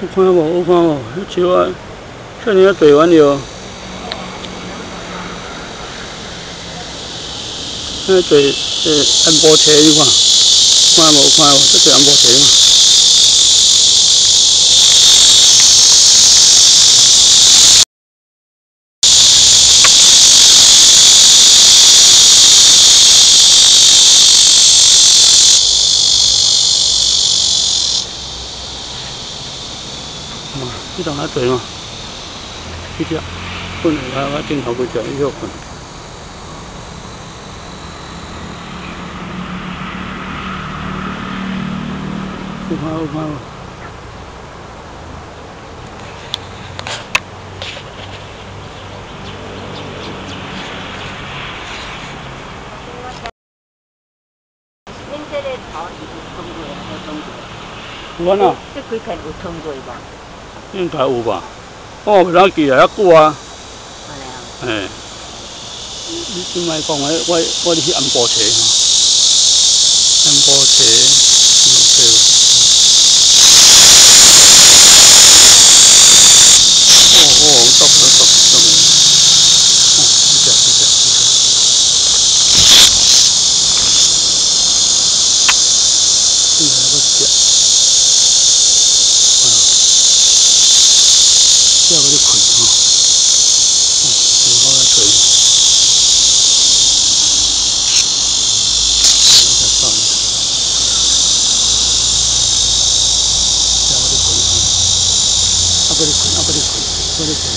有看无？有看无？迄树啊，遐尔啊地完了。迄地安波车你看，看无？看无？这是安波车嘛？这档还对嘛？几只？困我镜头几只？伊许困。有看有看无？恁这个头是有通过还无通过？有啊。这几片有通过无？应该有吧？我袂当记啊，遐久啊。安尼啊？嘿，你莫讲我去安波车吼，安波车，对吧？走，这只，这个只，这个就困吼，好来吹。不哩困，